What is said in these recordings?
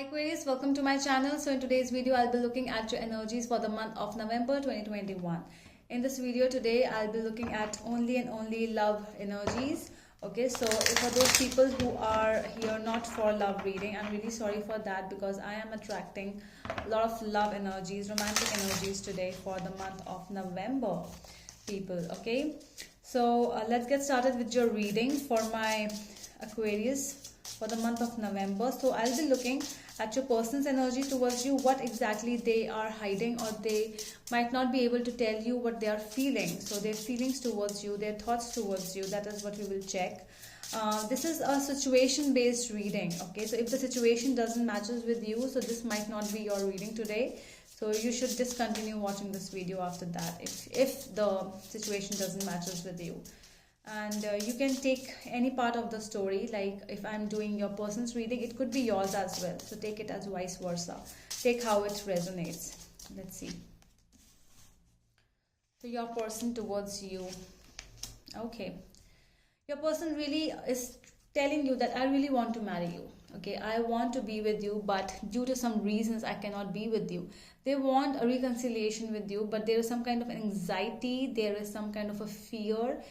Hi Aquarius, welcome to my channel. So in today's video, I'll be looking at your energies for the month of November 2021. In this video today, I'll be looking at only and only love energies. Okay, so for those people who are here not for love reading, I'm really sorry for that because I am attracting a lot of love energies, romantic energies today for the month of November, people. Okay, so let's get started with your reading for my Aquarius for the month of November. So I'll be looking at your person's energy towards you, what exactly they are hiding, or they might not be able to tell you what they are feeling. So their feelings towards you, their thoughts towards you, that is what we will check. This is a situation based reading. Okay, so if the situation doesn't matches with you, so this might not be your reading today. So you should discontinue watching this video after that if the situation doesn't matches with you. And you can take any part of the story, like if I'm doing your person's reading, it could be yours as well, so take it as vice versa. Take how it resonates. Let's see. So your person towards you. Okay, your person really is telling you that I really want to marry you. Okay, I want to be with you, but due to some reasons I cannot be with you. They want a reconciliation with you, but there is some kind of anxiety, there is some kind of a fear.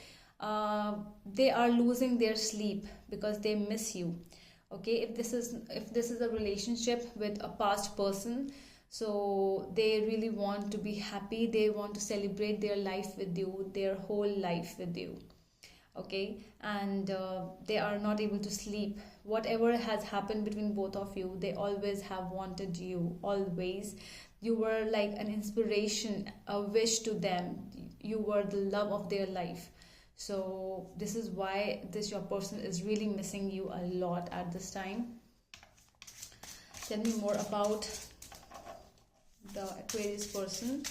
They are losing their sleep because they miss you. Okay, if this is a relationship with a past person, so they really want to be happy, they want to celebrate their life with you, their whole life with you. Okay, and they are not able to sleep. Whatever has happened between both of you, they always have wanted you. Always you were like an inspiration, a wish to them. You were the love of their life. So this is why your person is really missing you a lot at this time. Tell me more about the Aquarius person.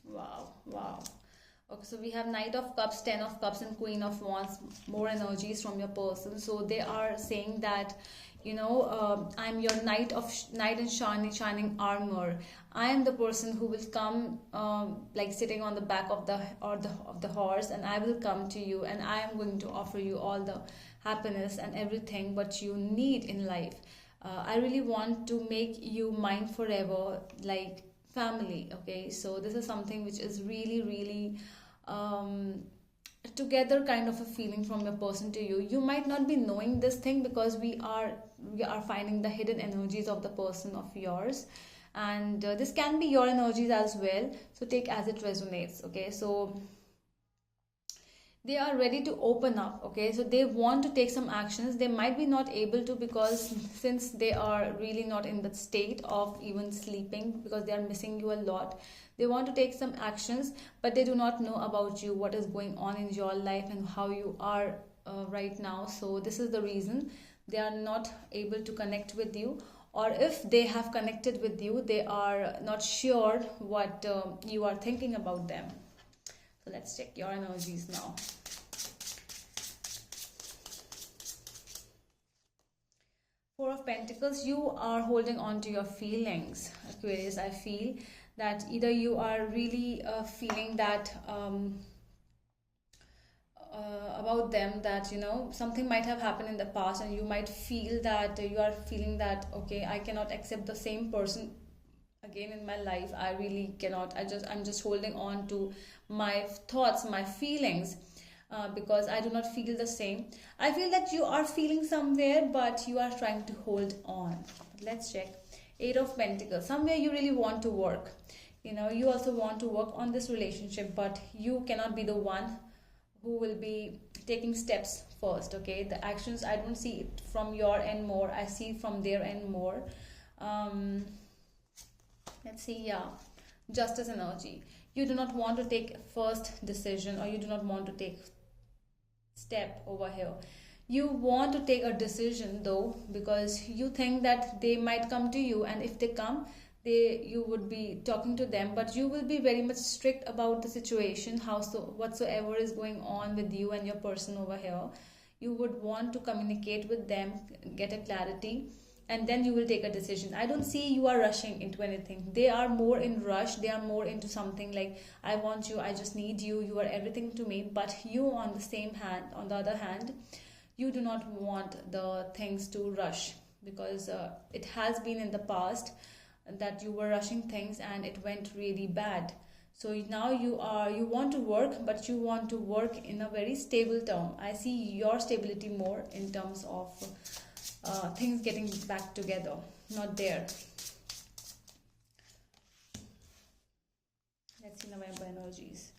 Wow. Okay, so we have Knight of Cups, Ten of Cups, and Queen of Wands. More energies from your person. So they are saying that, I'm your knight in shining armor. I am the person who will come, like sitting on the back of the horse, and I will come to you, and I am going to offer you all the happiness and everything what you need in life. I really want to make you mine forever, like family. Okay, so this is something which is really um, together kind of a feeling from your person to you. You might not be knowing this thing because we are finding the hidden energies of the person of yours, and this can be your energies as well, so take as it resonates. Okay, so they are ready to open up. Okay, so they want to take some actions. They might be not able to because since they are really not in the state of even sleeping because they are missing you a lot. They want to take some actions, but they do not know about you, what is going on in your life and how you are right now. So this is the reason they are not able to connect with you, or if they have connected with you, they are not sure what you are thinking about them. So let's check your energies now. Four of Pentacles, you are holding on to your feelings, Aquarius. I feel that either you are really feeling that about them, that something might have happened in the past, and you might feel that you are feeling that, okay, I cannot accept the same person again in my life. I really cannot. I'm just holding on to my thoughts, my feelings, because I do not feel the same. I feel that you are feeling somewhere, but you are trying to hold on. Let's check. Eight of Pentacles. Somewhere you really want to work. You also want to work on this relationship, but you cannot be the one who will be taking steps first. Okay, the actions, I don't see it from your end more. I see from their end more. Let's see. Yeah, Justice energy. You do not want to take first decision, or you do not want to take step over here. You want to take a decision though, because you think that they might come to you, and if they come, you would be talking to them, but you will be very much strict about the situation, whatsoever is going on with you and your person over here. You would want to communicate with them, get a clarity, and then you will take a decision. I don't see you are rushing into anything. They are more in rush, they are more into something like, I want you, I just need you, you are everything to me. But you, on the same hand, on the other hand, you do not want the things to rush, because it has been in the past that you were rushing things and it went really bad. So now you want to work, but you want to work in a very stable term. I see your stability more in terms of things getting back together, not there. Let's see November energies.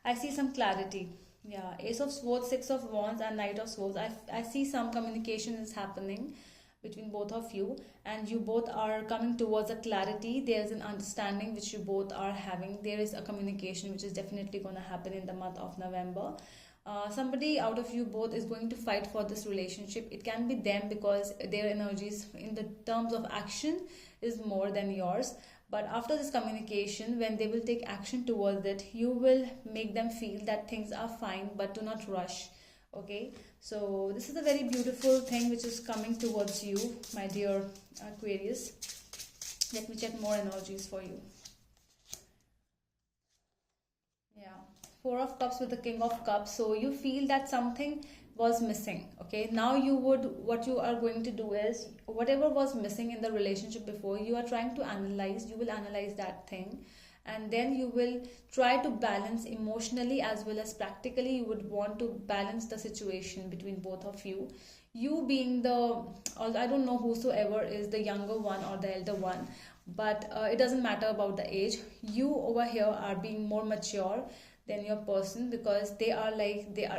I see some clarity. Yeah, Ace of Swords, Six of Wands, and Knight of Swords. I see some communication is happening between both of you, and you both are coming towards a clarity. There is an understanding which you both are having. There is a communication which is definitely going to happen in the month of November. Somebody out of you both is going to fight for this relationship. It can be them, because their energies in the terms of action is more than yours. But after this communication, when they will take action towards it, you will make them feel that things are fine, but do not rush. Okay, so this is a very beautiful thing which is coming towards you, my dear Aquarius. Let me check more energies for you. Yeah, Four of Cups with the King of Cups. So you feel that something was missing. Okay, now what you are going to do is, whatever was missing in the relationship before, you are trying to analyze. You will analyze that thing, and then you will try to balance emotionally as well as practically. You would want to balance the situation between both of you. You being the, I don't know whosoever is the younger one or the elder one, but it doesn't matter about the age. You over here are being more mature than your person, because they are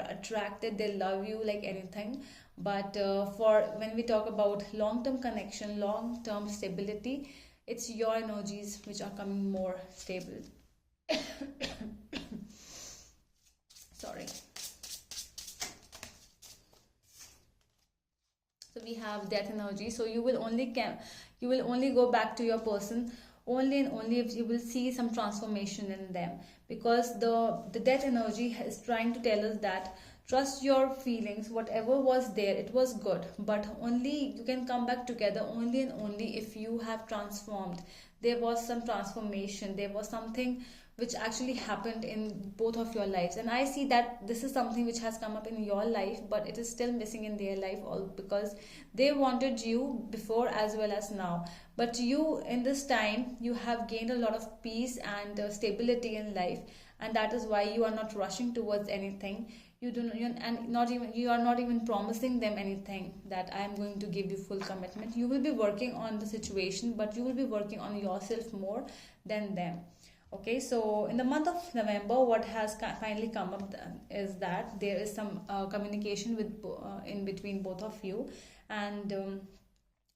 attracted, they love you like anything. But for when we talk about long-term connection, long-term stability, it's your energies which are coming more stable. Sorry. So we have Death energy. So you will only go back to your person only and only if you will see some transformation in them, because the Death energy is trying to tell us that trust your feelings. Whatever was there, it was good, but only you can come back together only and only if you have transformed. There was some transformation, there was something which actually happened in both of your lives, and I see that this is something which has come up in your life, but it is still missing in their life, all because they wanted you before as well as now. But you, in this time, you have gained a lot of peace and stability in life, and that is why you are not rushing towards anything. You are not even promising them anything that I am going to give you full commitment. You will be working on the situation, but you will be working on yourself more than them. Okay, so in the month of November, what has finally come up is that there is some communication in between both of you, and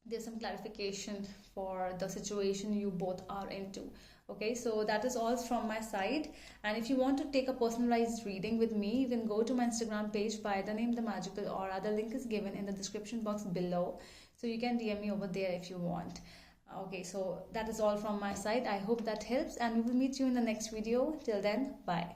there's some clarification for the situation you both are into. Okay, so that is all from my side, and if you want to take a personalized reading with me, you can go to my Instagram page by the name The Magical Aura. The link is given in the description box below, so you can DM me over there if you want. Okay, so that is all from my side. I hope that helps, and we will meet you in the next video. Till then, bye.